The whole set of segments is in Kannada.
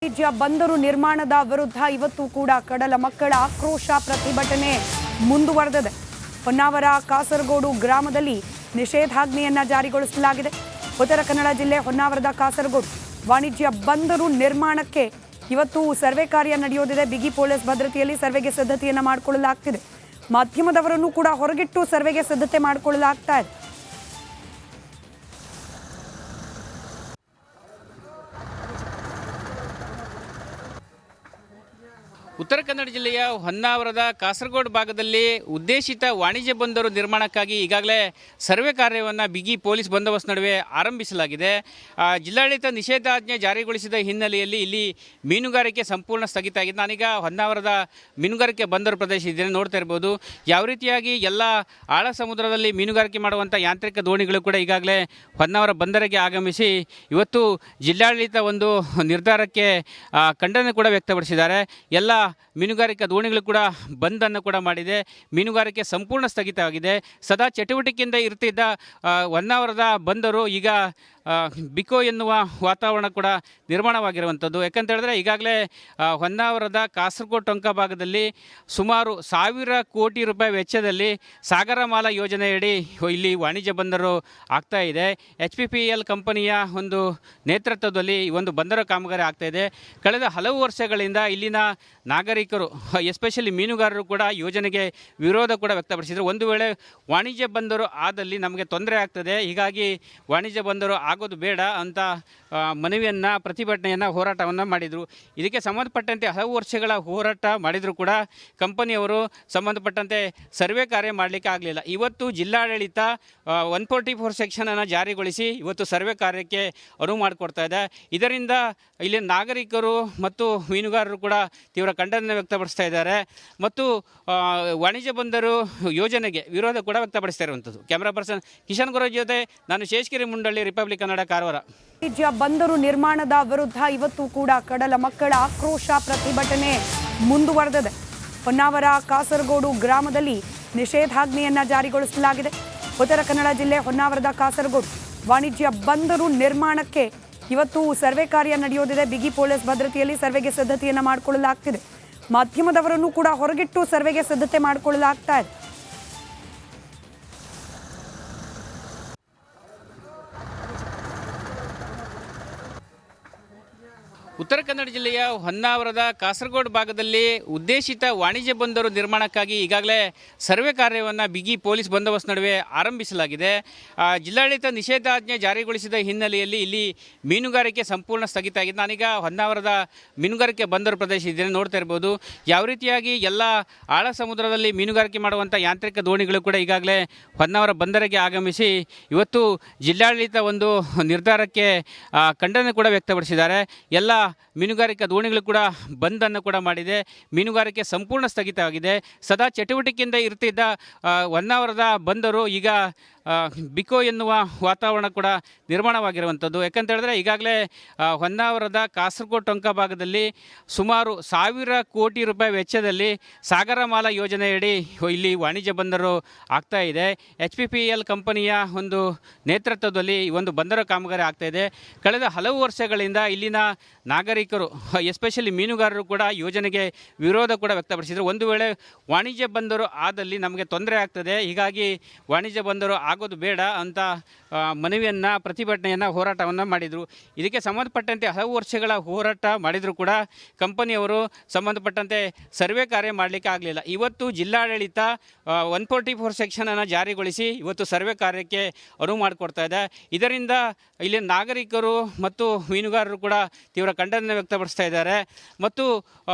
ವಾಣಿಜ್ಯ ಬಂದರು ನಿರ್ಮಾಣದ ವಿರುದ್ಧ ಇವತ್ತು ಕೂಡ ಕಡಲ ಮಕ್ಕಳ ಆಕ್ರೋಶ ಪ್ರತಿಭಟನೆ ಮುಂದುವರೆದಿದೆ. ಹೊನ್ನಾವರ ಕಾಸರಗೋಡು ಗ್ರಾಮದಲ್ಲಿ ನಿಷೇಧಾಜ್ಞೆಯನ್ನ ಜಾರಿಗೊಳಿಸಲಾಗಿದೆ. ಉತ್ತರ ಕನ್ನಡ ಜಿಲ್ಲೆ ಹೊನ್ನಾವರದ ಕಾಸರಗೋಡು ವಾಣಿಜ್ಯ ಬಂದರು ನಿರ್ಮಾಣಕ್ಕೆ ಇವತ್ತು ಸರ್ವೆ ಕಾರ್ಯ ನಡೆಯೋದಿದೆ. ಬಿಗಿ ಪೊಲೀಸ್ ಭದ್ರತೆಯಲ್ಲಿ ಸರ್ವೆಗೆ ಸಿದ್ಧತೆಯನ್ನ ಮಾಡಿಕೊಳ್ಳಲಾಗ್ತಿದೆ. ಮಾಧ್ಯಮದವರನ್ನು ಕೂಡ ಹೊರಗಿಟ್ಟು ಸರ್ವೆಗೆ ಸಿದ್ಧತೆ ಮಾಡಿಕೊಳ್ಳಲಾಗ್ತಾ ಇದೆ. ಉತ್ತರ ಕನ್ನಡ ಜಿಲ್ಲೆಯ ಹೊನ್ನಾವರದ ಕಾಸರಗೋಡು ಭಾಗದಲ್ಲಿ ಉದ್ದೇಶಿತ ವಾಣಿಜ್ಯ ಬಂದರು ನಿರ್ಮಾಣಕ್ಕಾಗಿ ಈಗಾಗಲೇ ಸರ್ವೆ ಕಾರ್ಯವನ್ನು ಬಿಗಿ ಪೊಲೀಸ್ ಬಂದೋಬಸ್ತ್ ನಡುವೆ ಆರಂಭಿಸಲಾಗಿದೆ. ಜಿಲ್ಲಾಡಳಿತ ನಿಷೇಧಾಜ್ಞೆ ಜಾರಿಗೊಳಿಸಿದ ಹಿನ್ನೆಲೆಯಲ್ಲಿ ಇಲ್ಲಿ ಮೀನುಗಾರಿಕೆ ಸಂಪೂರ್ಣ ಸ್ಥಗಿತ ಆಗಿದೆ. ನಾನೀಗ ಹೊನ್ನಾವರದ ಮೀನುಗಾರಿಕೆ ಬಂದರು ಪ್ರದೇಶ ಇದ್ದೇನೆ. ನೋಡ್ತಾ ಇರ್ಬೋದು ಯಾವ ರೀತಿಯಾಗಿ ಎಲ್ಲ ಆಳ ಸಮುದ್ರದಲ್ಲಿ ಮೀನುಗಾರಿಕೆ ಮಾಡುವಂಥ ಯಾಂತ್ರಿಕ ದೋಣಿಗಳು ಕೂಡ ಈಗಾಗಲೇ ಹೊನ್ನಾವರ ಬಂದರಿಗೆ ಆಗಮಿಸಿ ಇವತ್ತು ಜಿಲ್ಲಾಡಳಿತ ಒಂದು ನಿರ್ಧಾರಕ್ಕೆ ಖಂಡನೆ ಕೂಡ ವ್ಯಕ್ತಪಡಿಸಿದ್ದಾರೆ. ಎಲ್ಲ ಮೀನುಗಾರಿಕಾ ದೋಣಿಗಳು ಕೂಡ ಬಂದನ್ನು ಕೂಡ ಮಾಡಿದೆ. ಮೀನುಗಾರಿಕೆ ಸಂಪೂರ್ಣ ಸ್ಥಗಿತವಾಗಿದೆ. ಸದಾ ಚಟುವಟಿಕೆಯಿಂದ ಇರ್ತಿದ್ದ ಹೊನ್ನಾವರದ ಬಂದರು ಈಗ ಬಿಕೋ ಎನ್ನುವ ವಾತಾವರಣ ಕೂಡ ನಿರ್ಮಾಣವಾಗಿರುವಂಥದ್ದು. ಯಾಕಂತ ಹೇಳಿದ್ರೆ ಈಗಾಗಲೇ ಹೊನ್ನಾವರದ ಕಾಸರಗೋಡು ಟೊಂಕ ಭಾಗದಲ್ಲಿ ಸುಮಾರು 1,000 ಕೋಟಿ ರೂಪಾಯಿ ವೆಚ್ಚದಲ್ಲಿ ಸಾಗರಮಾಲಾ ಯೋಜನೆಯಡಿ ಇಲ್ಲಿ ವಾಣಿಜ್ಯ ಬಂದರು ಆಗ್ತಾ ಇದೆ. HPPL ಕಂಪನಿಯ ಒಂದು ನೇತೃತ್ವದಲ್ಲಿ ಈ ಒಂದು ಬಂದರು ಕಾಮಗಾರಿ ಆಗ್ತಾ ಇದೆ. ಕಳೆದ ಹಲವು ವರ್ಷಗಳಿಂದ ಇಲ್ಲಿನ ನಾಗರಿಕರು ಎಸ್ಪೆಷಲಿ ಮೀನುಗಾರರು ಕೂಡ ಯೋಜನೆಗೆ ವಿರೋಧ ಕೂಡ ವ್ಯಕ್ತಪಡಿಸಿದರು. ಒಂದು ವೇಳೆ ವಾಣಿಜ್ಯ ಬಂದರು ಆದಲ್ಲಿ ನಮಗೆ ತೊಂದರೆ ಆಗ್ತದೆ, ಹೀಗಾಗಿ ವಾಣಿಜ್ಯ ಬಂದರು ಆಗೋದು ಬೇಡ ಅಂತ ಮನವಿಯನ್ನು, ಪ್ರತಿಭಟನೆಯನ್ನು, ಹೋರಾಟವನ್ನು ಮಾಡಿದರು. ಇದಕ್ಕೆ ಸಂಬಂಧಪಟ್ಟಂತೆ ಹಲವು ವರ್ಷಗಳ ಹೋರಾಟ ಮಾಡಿದರೂ ಕೂಡ ಕಂಪನಿಯವರು ಸಂಬಂಧಪಟ್ಟಂತೆ ಸರ್ವೆ ಕಾರ್ಯ ಮಾಡಲಿಕ್ಕೆ ಆಗಲಿಲ್ಲ. ಇವತ್ತು ಜಿಲ್ಲಾಡಳಿತ 144 ಸೆಕ್ಷನನ್ನು ಜಾರಿಗೊಳಿಸಿ ಇವತ್ತು ಸರ್ವೆ ಕಾರ್ಯಕ್ಕೆ ಅನುವು ಮಾಡಿಕೊಡ್ತಾ ಇದೆ. ಇದರಿಂದ ಇಲ್ಲಿ ನಾಗರಿಕರು ಮತ್ತು ಮೀನುಗಾರರು ಕೂಡ ತೀವ್ರ ಖಂಡನೆ ವ್ಯಕ್ತಪಡಿಸ್ತಾ ಇದ್ದಾರೆ ಮತ್ತು ವಾಣಿಜ್ಯ ಬಂದರು ಯೋಜನೆಗೆ ವಿರೋಧ ಕೂಡ ವ್ಯಕ್ತಪಡಿಸ್ತಾ ಇರುವಂಥದ್ದು. ಕ್ಯಾಮ್ರಾ ಪರ್ಸನ್ ಕಿಶನ್ ಗುರು ಜೊತೆ ನಾನು ಶೇಷಗಿರಿ ಮುಂಡಳ್ಳಿ, ರಿಪಬ್ಲಿಕ್ ಕನ್ನಡ, ಕಾರವಾರ. ವಾಣಿಜ್ಯ ಬಂದರು ನಿರ್ಮಾಣದ ವಿರುದ್ಧ ಇವತ್ತು ಕೂಡ ಕಡಲ ಮಕ್ಕಳ ಆಕ್ರೋಶ ಪ್ರತಿಭಟನೆ ಮುಂದುವರೆದಿದೆ. ಹೊನ್ನಾವರ ಕಾಸರಗೋಡು ಗ್ರಾಮದಲ್ಲಿ ನಿಷೇಧಾಜ್ಞೆಯನ್ನ ಜಾರಿಗೊಳಿಸಲಾಗಿದೆ. ಉತ್ತರ ಕನ್ನಡ ಜಿಲ್ಲೆ ಹೊನ್ನಾವರದ ಕಾಸರಗೋಡು ವಾಣಿಜ್ಯ ಬಂದರು ನಿರ್ಮಾಣಕ್ಕೆ ಇವತ್ತು ಸರ್ವೆ ಕಾರ್ಯ ನಡೆಯೋದಿದೆ. ಬಿಗಿ ಪೊಲೀಸ್ ಭದ್ರತೆಯಲ್ಲಿ ಸರ್ವೆಗೆ ಸಿದ್ಧತೆಯನ್ನ ಮಾಡಿಕೊಳ್ಳಲಾಗ್ತಿದೆ. ಮಾಧ್ಯಮದವರನ್ನು ಕೂಡ ಹೊರಗಿಟ್ಟು ಸರ್ವೆಗೆ ಸಿದ್ಧತೆ ಮಾಡಿಕೊಳ್ಳಲಾಗ್ತಾ ಇದೆ. ಉತ್ತರ ಕನ್ನಡ ಜಿಲ್ಲೆಯ ಹೊನ್ನಾವರದ ಕಾಸರಗೋಡು ಭಾಗದಲ್ಲಿ ಉದ್ದೇಶಿತ ವಾಣಿಜ್ಯ ಬಂದರು ನಿರ್ಮಾಣಕ್ಕಾಗಿ ಈಗಾಗಲೇ ಸರ್ವೆ ಕಾರ್ಯವನ್ನು ಬಿಗಿ ಪೊಲೀಸ್ ಬಂದೋಬಸ್ತ್ ನಡುವೆ ಆರಂಭಿಸಲಾಗಿದೆ. ಜಿಲ್ಲಾಡಳಿತ ನಿಷೇಧಾಜ್ಞೆ ಜಾರಿಗೊಳಿಸಿದ ಹಿನ್ನೆಲೆಯಲ್ಲಿ ಇಲ್ಲಿ ಮೀನುಗಾರಿಕೆ ಸಂಪೂರ್ಣ ಸ್ಥಗಿತ ಆಗಿದೆ. ನಾನೀಗ ಹೊನ್ನಾವರದ ಮೀನುಗಾರಿಕೆ ಬಂದರು ಪ್ರದೇಶ ಇದ್ದೇನೆ. ನೋಡ್ತಾ ಇರ್ಬೋದು ಯಾವ ರೀತಿಯಾಗಿ ಎಲ್ಲ ಆಳ ಸಮುದ್ರದಲ್ಲಿ ಮೀನುಗಾರಿಕೆ ಮಾಡುವಂಥ ಯಾಂತ್ರಿಕ ದೋಣಿಗಳು ಕೂಡ ಈಗಾಗಲೇ ಹೊನ್ನಾವರ ಬಂದರಿಗೆ ಆಗಮಿಸಿ ಇವತ್ತು ಜಿಲ್ಲಾಡಳಿತ ಒಂದು ನಿರ್ಧಾರಕ್ಕೆ ಖಂಡನೆ ಕೂಡ ವ್ಯಕ್ತಪಡಿಸಿದ್ದಾರೆ. ಎಲ್ಲ ಮೀನುಗಾರಿಕಾ ದೋಣಿಗಳು ಕೂಡ ಬಂದನ್ನು ಕೂಡ ಮಾಡಿದೆ. ಮೀನುಗಾರಿಕೆ ಸಂಪೂರ್ಣ ಸ್ಥಗಿತವಾಗಿದೆ. ಸದಾ ಚಟುವಟಿಕೆಯಿಂದ ಇರ್ತಿದ್ದ ಹೊನ್ನಾವರದ ಬಂದರು ಈಗ ಬಿಕೋ ಎನ್ನುವ ವಾತಾವರಣ ಕೂಡ ನಿರ್ಮಾಣವಾಗಿರುವಂಥದ್ದು. ಯಾಕಂತ ಹೇಳಿದ್ರೆ ಈಗಾಗಲೇ ಹೊನ್ನಾವರದ ಕಾಸರಗೋಡು ಟೊಂಕ ಭಾಗದಲ್ಲಿ ಸುಮಾರು 1,000 ಕೋಟಿ ರೂಪಾಯಿ ವೆಚ್ಚದಲ್ಲಿ ಸಾಗರಮಾಲಾ ಯೋಜನೆಯಡಿ ಇಲ್ಲಿ ವಾಣಿಜ್ಯ ಬಂದರು ಆಗ್ತಾ ಇದೆ. HPPL ಕಂಪನಿಯ ಒಂದು ನೇತೃತ್ವದಲ್ಲಿ ಈ ಒಂದು ಬಂದರು ಕಾಮಗಾರಿ ಆಗ್ತಾ ಇದೆ. ಕಳೆದ ಹಲವು ವರ್ಷಗಳಿಂದ ಇಲ್ಲಿನ ನಾಗರಿಕರು ಎಸ್ಪೆಷಲಿ ಮೀನುಗಾರರು ಕೂಡ ಯೋಜನೆಗೆ ವಿರೋಧ ಕೂಡ ವ್ಯಕ್ತಪಡಿಸಿದರು. ಒಂದು ವೇಳೆ ವಾಣಿಜ್ಯ ಬಂದರು ಆದಲ್ಲಿ ನಮಗೆ ತೊಂದರೆ ಆಗ್ತದೆ, ಹೀಗಾಗಿ ವಾಣಿಜ್ಯ ಬಂದರು ಆಗೋದು ಬೇಡ ಅಂತ ಮನವಿಯನ್ನು, ಪ್ರತಿಭಟನೆಯನ್ನು, ಹೋರಾಟವನ್ನು ಮಾಡಿದರು. ಇದಕ್ಕೆ ಸಂಬಂಧಪಟ್ಟಂತೆ ಹಲವು ವರ್ಷಗಳ ಹೋರಾಟ ಮಾಡಿದರೂ ಕೂಡ ಕಂಪನಿಯವರು ಸಂಬಂಧಪಟ್ಟಂತೆ ಸರ್ವೆ ಕಾರ್ಯ ಮಾಡಲಿಕ್ಕೆ ಆಗಲಿಲ್ಲ. ಇವತ್ತು ಜಿಲ್ಲಾಡಳಿತ 144 ಸೆಕ್ಷನನ್ನು ಜಾರಿಗೊಳಿಸಿ ಇವತ್ತು ಸರ್ವೆ ಕಾರ್ಯಕ್ಕೆ ಅನುವು ಮಾಡಿಕೊಡ್ತಾ ಇದೆ. ಇದರಿಂದ ಇಲ್ಲಿ ನಾಗರಿಕರು ಮತ್ತು ಮೀನುಗಾರರು ಕೂಡ ತೀವ್ರ ಖಂಡನೆ ವ್ಯಕ್ತಪಡಿಸ್ತಾ ಇದ್ದಾರೆ ಮತ್ತು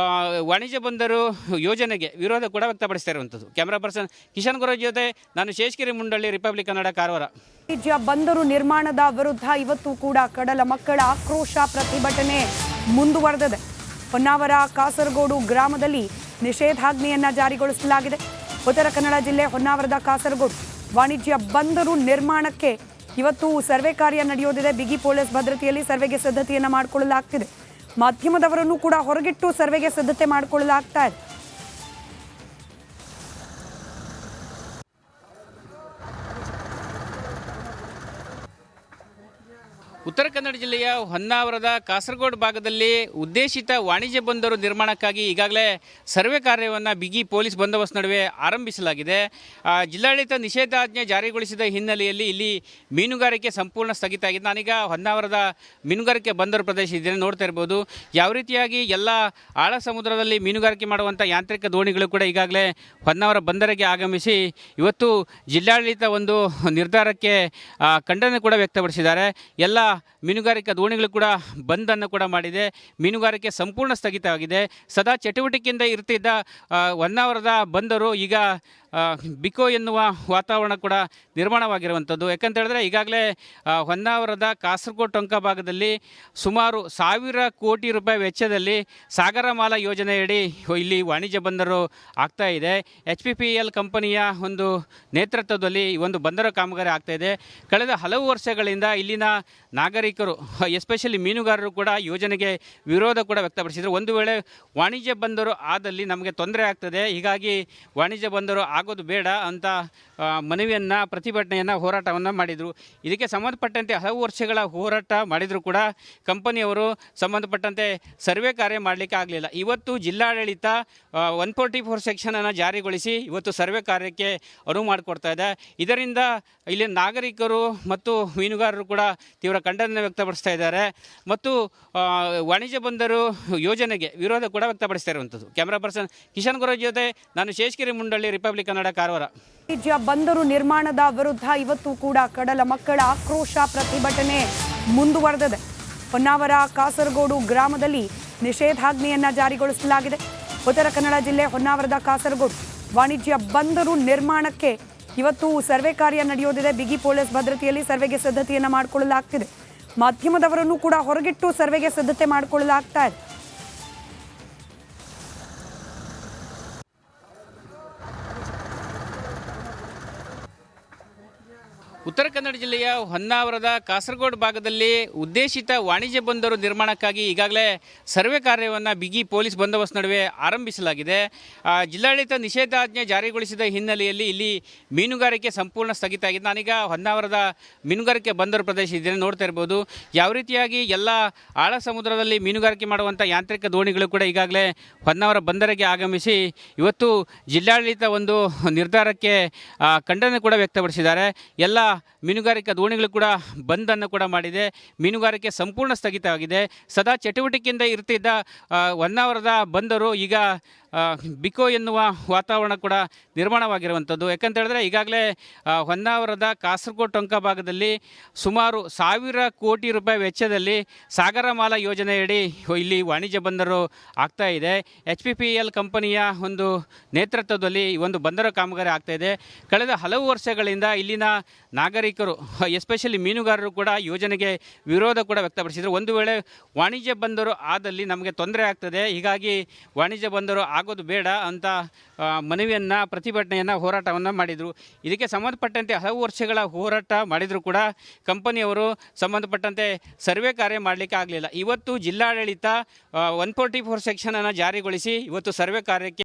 ವಾಣಿಜ್ಯ ಬಂದರು ಯೋಜನೆಗೆ ವಿರೋಧ ಕೂಡ ವ್ಯಕ್ತಪಡಿಸ್ತಾ ಇರುವಂಥದ್ದು. ಕ್ಯಾಮ್ರಾ ಪರ್ಸನ್ ಕಿಶನ್ ಗುರು ಜೊತೆ ನಾನು ಶೇಷಗಿರಿ ಮುಂಡಳ್ಳಿ, ರಿಪಬ್ಲಿಕ್ ಕನ್ನಡ, ಕಾರವಾರ. ವಾಣಿಜ್ಯ ಬಂದರು ನಿರ್ಮಾಣದ ವಿರುದ್ಧ ಇವತ್ತು ಕೂಡ ಕಡಲ ಮಕ್ಕಳ ಆಕ್ರೋಶ ಪ್ರತಿಭಟನೆ ಮುಂದುವರೆದಿದೆ. ಹೊನ್ನಾವರ ಕಾಸರಗೋಡು ಗ್ರಾಮದಲ್ಲಿ ನಿಷೇಧಾಜ್ಞೆಯನ್ನ ಜಾರಿಗೊಳಿಸಲಾಗಿದೆ. ಉತ್ತರ ಕನ್ನಡ ಜಿಲ್ಲೆ ಹೊನ್ನಾವರದ ಕಾಸರಗೋಡು ವಾಣಿಜ್ಯ ಬಂದರು ನಿರ್ಮಾಣಕ್ಕೆ ಇವತ್ತು ಸರ್ವೆ ಕಾರ್ಯ ನಡೆಯೋದಿದೆ. ಬಿಗಿ ಪೊಲೀಸ್ ಭದ್ರತೆಯಲ್ಲಿ ಸರ್ವೆಗೆ ಸಿದ್ಧತೆಯನ್ನ ಮಾಡಿಕೊಳ್ಳಲಾಗ್ತಿದೆ. ಮಾಧ್ಯಮದವರನ್ನು ಕೂಡ ಹೊರಗಿಟ್ಟು ಸರ್ವೆಗೆ ಸಿದ್ಧತೆ ಮಾಡಿಕೊಳ್ಳಲಾಗ್ತಾ ಇದೆ. ಉತ್ತರ ಕನ್ನಡ ಕನ್ನಡ ಜಿಲ್ಲೆಯ ಹೊನ್ನಾವರದ ಕಾಸರಗೋಡು ಭಾಗದಲ್ಲಿ ಉದ್ದೇಶಿತ ವಾಣಿಜ್ಯ ಬಂದರು ನಿರ್ಮಾಣಕ್ಕಾಗಿ ಈಗಾಗಲೇ ಸರ್ವೆ ಕಾರ್ಯವನ್ನು ಬಿಗಿ ಪೊಲೀಸ್ ಬಂದೋಬಸ್ತ್ ನಡುವೆ ಆರಂಭಿಸಲಾಗಿದೆ. ಜಿಲ್ಲಾಡಳಿತ ನಿಷೇಧಾಜ್ಞೆ ಜಾರಿಗೊಳಿಸಿದ ಹಿನ್ನೆಲೆಯಲ್ಲಿ ಇಲ್ಲಿ ಮೀನುಗಾರಿಕೆ ಸಂಪೂರ್ಣ ಸ್ಥಗಿತ ಆಗಿದೆ. ನಾನೀಗ ಹೊನ್ನಾವರದ ಮೀನುಗಾರಿಕೆ ಬಂದರು ಪ್ರದೇಶ ಇದ್ದೇನೆ, ನೋಡ್ತಾ ಇರ್ಬೋದು ಯಾವ ರೀತಿಯಾಗಿ ಎಲ್ಲ ಆಳ ಸಮುದ್ರದಲ್ಲಿ ಮೀನುಗಾರಿಕೆ ಮಾಡುವಂಥ ಯಾಂತ್ರಿಕ ದೋಣಿಗಳು ಕೂಡ ಈಗಾಗಲೇ ಹೊನ್ನಾವರ ಬಂದರಿಗೆ ಆಗಮಿಸಿ ಇವತ್ತು ಜಿಲ್ಲಾಡಳಿತ ಒಂದು ನಿರ್ಧಾರಕ್ಕೆ ಖಂಡನೆ ಕೂಡ ವ್ಯಕ್ತಪಡಿಸಿದ್ದಾರೆ. ಎಲ್ಲ ಮೀನುಗಾರಿಕಾ ದೋಣಿಗಳು ಕೂಡ ಬಂದನ್ನು ಕೂಡ ಮಾಡಿದೆ. ಮೀನುಗಾರಿಕೆ ಸಂಪೂರ್ಣ ಸ್ಥಗಿತವಾಗಿದೆ. ಸದಾ ಚಟುವಟಿಕೆಯಿಂದ ಇರ್ತಿದ್ದ ಹೊನ್ನಾವರದ ಬಂದರು ಈಗ ಬಿಕೋ ಎನ್ನುವ ವಾತಾವರಣ ಕೂಡ ನಿರ್ಮಾಣವಾಗಿರುವಂಥದ್ದು. ಯಾಕಂತ ಹೇಳಿದ್ರೆ ಈಗಾಗಲೇ ಹೊನ್ನಾವರದ ಕಾಸರಗೋಡು ಟೊಂಕ ಭಾಗದಲ್ಲಿ ಸುಮಾರು 1,000 ಕೋಟಿ ರೂಪಾಯಿ ವೆಚ್ಚದಲ್ಲಿ ಸಾಗರಮಾಲಾ ಯೋಜನೆಯಡಿ ಇಲ್ಲಿ ವಾಣಿಜ್ಯ ಬಂದರು ಆಗ್ತಾ ಇದೆ. HPPL ಕಂಪನಿಯ ಒಂದು ನೇತೃತ್ವದಲ್ಲಿ ಈ ಒಂದು ಬಂದರು ಕಾಮಗಾರಿ ಆಗ್ತಾ ಇದೆ. ಕಳೆದ ಹಲವು ವರ್ಷಗಳಿಂದ ಇಲ್ಲಿನ ನಾಗರಿಕರು ಎಸ್ಪೆಷಲಿ ಮೀನುಗಾರರು ಕೂಡ ಯೋಜನೆಗೆ ವಿರೋಧ ಕೂಡ ವ್ಯಕ್ತಪಡಿಸಿದರು. ಒಂದು ವೇಳೆ ವಾಣಿಜ್ಯ ಬಂದರು ಆದಲ್ಲಿ ನಮಗೆ ತೊಂದರೆ ಆಗ್ತದೆ, ಹೀಗಾಗಿ ವಾಣಿಜ್ಯ ಬಂದರು ಆಗೋದು ಬೇಡ ಅಂತ ಮನವಿಯನ್ನು, ಪ್ರತಿಭಟನೆಯನ್ನು, ಹೋರಾಟವನ್ನು ಮಾಡಿದರು. ಇದಕ್ಕೆ ಸಂಬಂಧಪಟ್ಟಂತೆ ಹಲವು ವರ್ಷಗಳ ಹೋರಾಟ ಮಾಡಿದರೂ ಕೂಡ ಕಂಪನಿಯವರು ಸಂಬಂಧಪಟ್ಟಂತೆ ಸರ್ವೆ ಕಾರ್ಯ ಮಾಡಲಿಕ್ಕೆ ಆಗಲಿಲ್ಲ. ಇವತ್ತು ಜಿಲ್ಲಾಡಳಿತ 144 ಸೆಕ್ಷನನ್ನು ಜಾರಿಗೊಳಿಸಿ ಇವತ್ತು ಸರ್ವೆ ಕಾರ್ಯಕ್ಕೆ ಅನುವು ಮಾಡಿಕೊಡ್ತಾ ಇದೆ. ಇದರಿಂದ ಇಲ್ಲಿ ನಾಗರಿಕರು ಮತ್ತು ಮೀನುಗಾರರು ಕೂಡ ತೀವ್ರ ಖಂಡನೆ ವ್ಯಕ್ತಪಡಿಸ್ತಾ ಇದ್ದಾರೆ ಮತ್ತು ವಾಣಿಜ್ಯ ಬಂದರು ಯೋಜನೆಗೆ ವಿರೋಧ ಕೂಡ ವ್ಯಕ್ತಪಡಿಸ್ತಾ ಇರುವಂಥದ್ದು. ಕ್ಯಾಮ್ರಾ ಪರ್ಸನ್ ಕಿಶನ್ ಗುರು ಜೊತೆ ನಾನು ಶೇಷಗಿರಿ ಮುಂಡಳ್ಳಿ, ರಿಪಬ್ಲಿಕ್ ಕನ್ನಡ, ಕಾರವಾರ. ವಾಣಿಜ್ಯ ಬಂದರು ನಿರ್ಮಾಣದ ವಿರುದ್ಧ ಇವತ್ತು ಕೂಡ ಕಡಲ ಮಕ್ಕಳ ಆಕ್ರೋಶ ಪ್ರತಿಭಟನೆ ಮುಂದುವರೆದಿದೆ. ಹೊನ್ನಾವರ ಕಾಸರಗೋಡು ಗ್ರಾಮದಲ್ಲಿ ನಿಷೇಧಾಜ್ಞೆಯನ್ನ ಜಾರಿಗೊಳಿಸಲಾಗಿದೆ. ಉತ್ತರ ಕನ್ನಡ ಜಿಲ್ಲೆ ಹೊನ್ನಾವರದ ಕಾಸರಗೋಡು ವಾಣಿಜ್ಯ ಬಂದರು ನಿರ್ಮಾಣಕ್ಕೆ ಇವತ್ತು ಸರ್ವೆ ಕಾರ್ಯ ನಡೆಯೋದಿದೆ. ಬಿಗಿ ಪೊಲೀಸ್ ಭದ್ರತೆಯಲ್ಲಿ ಸರ್ವೆಗೆ ಸಿದ್ಧತೆಯನ್ನು ಮಾಡಿಕೊಳ್ಳಲಾಗ್ತಿದೆ. ಮಾಧ್ಯಮದವರನ್ನು ಕೂಡ ಹೊರಗಿಟ್ಟು ಸರ್ವೆಗೆ ಸಿದ್ಧತೆ ಮಾಡಿಕೊಳ್ಳಲಾಗ್ತಾ ಇದೆ. ಉತ್ತರ ಕನ್ನಡ ಜಿಲ್ಲೆಯ ಹೊನ್ನಾವರದ ಕಾಸರಗೋಡು ಭಾಗದಲ್ಲಿ ಉದ್ದೇಶಿತ ವಾಣಿಜ್ಯ ಬಂದರು ನಿರ್ಮಾಣಕ್ಕಾಗಿ ಈಗಾಗಲೇ ಸರ್ವೆ ಕಾರ್ಯವನ್ನು ಬಿಗಿ ಪೊಲೀಸ್ ಬಂದೋಬಸ್ತ್ ನಡುವೆ ಆರಂಭಿಸಲಾಗಿದೆ. ಜಿಲ್ಲಾಡಳಿತ ನಿಷೇಧಾಜ್ಞೆ ಜಾರಿಗೊಳಿಸಿದ ಹಿನ್ನೆಲೆಯಲ್ಲಿ ಇಲ್ಲಿ ಮೀನುಗಾರಿಕೆ ಸಂಪೂರ್ಣ ಸ್ಥಗಿತ ಆಗಿದೆ. ನಾನೀಗ ಹೊನ್ನಾವರದ ಮೀನುಗಾರಿಕೆ ಬಂದರು ಪ್ರದೇಶ ಇದ್ದೇನೆ, ನೋಡ್ತಾ ಇರ್ಬೋದು ಯಾವ ರೀತಿಯಾಗಿ ಎಲ್ಲ ಆಳ ಸಮುದ್ರದಲ್ಲಿ ಮೀನುಗಾರಿಕೆ ಮಾಡುವಂಥ ಯಾಂತ್ರಿಕ ದೋಣಿಗಳು ಕೂಡ ಈಗಾಗಲೇ ಹೊನ್ನಾವರ ಬಂದರಿಗೆ ಆಗಮಿಸಿ ಇವತ್ತು ಜಿಲ್ಲಾಡಳಿತ ಒಂದು ನಿರ್ಧಾರಕ್ಕೆ ಖಂಡನೆ ಕೂಡ ವ್ಯಕ್ತಪಡಿಸಿದ್ದಾರೆ. ಎಲ್ಲ ಮೀನುಗಾರಿಕಾ ದೋಣಿಗಳು ಕೂಡ ಬಂದನ್ನು ಕೂಡ ಮಾಡಿದೆ. ಮೀನುಗಾರಿಕೆ ಸಂಪೂರ್ಣ ಸ್ಥಗಿತವಾಗಿದೆ. ಸದಾ ಚಟುವಟಿಕೆಯಿಂದ ಇರ್ತಿದ್ದ ಹೊನ್ನಾವರದ ಬಂದರು ಈಗ ಬಿಕೋ ಎನ್ನುವ ವಾತಾವರಣ ಕೂಡ ನಿರ್ಮಾಣವಾಗಿರುವಂಥದ್ದು. ಯಾಕಂತ ಹೇಳಿದ್ರೆ ಈಗಾಗಲೇ ಹೊನ್ನಾವರದ ಕಾಸರಗೋಡು ಟೊಂಕ ಭಾಗದಲ್ಲಿ ಸುಮಾರು 1,000 ಕೋಟಿ ರೂಪಾಯಿ ವೆಚ್ಚದಲ್ಲಿ ಸಾಗರಮಾಲಾ ಯೋಜನೆಯಡಿ ಇಲ್ಲಿ ವಾಣಿಜ್ಯ ಬಂದರು ಆಗ್ತಾ ಇದೆ. HPPL ಕಂಪನಿಯ ಒಂದು ನೇತೃತ್ವದಲ್ಲಿ ಈ ಒಂದು ಬಂದರು ಕಾಮಗಾರಿ ಆಗ್ತಾ ಇದೆ. ಕಳೆದ ಹಲವು ವರ್ಷಗಳಿಂದ ಇಲ್ಲಿನ ನಾಗರಿಕರು ಎಸ್ಪೆಷಲಿ ಮೀನುಗಾರರು ಕೂಡ ಯೋಜನೆಗೆ ವಿರೋಧ ಕೂಡ ವ್ಯಕ್ತಪಡಿಸಿದರು. ಒಂದು ವೇಳೆ ವಾಣಿಜ್ಯ ಬಂದರು ಆದಲ್ಲಿ ನಮಗೆ ತೊಂದರೆ ಆಗ್ತದೆ, ಹೀಗಾಗಿ ವಾಣಿಜ್ಯ ಬಂದರು ಆಗೋದು ಬೇಡ ಅಂತ ಮನವಿಯನ್ನು, ಪ್ರತಿಭಟನೆಯನ್ನು, ಹೋರಾಟವನ್ನು ಮಾಡಿದರು. ಇದಕ್ಕೆ ಸಂಬಂಧಪಟ್ಟಂತೆ ಹಲವು ವರ್ಷಗಳ ಹೋರಾಟ ಮಾಡಿದರೂ ಕೂಡ ಕಂಪನಿಯವರು ಸಂಬಂಧಪಟ್ಟಂತೆ ಸರ್ವೆ ಕಾರ್ಯ ಮಾಡಲಿಕ್ಕೆ ಆಗಲಿಲ್ಲ. ಇವತ್ತು ಜಿಲ್ಲಾಡಳಿತ 144 ಸೆಕ್ಷನನ್ನು ಜಾರಿಗೊಳಿಸಿ ಇವತ್ತು ಸರ್ವೆ ಕಾರ್ಯಕ್ಕೆ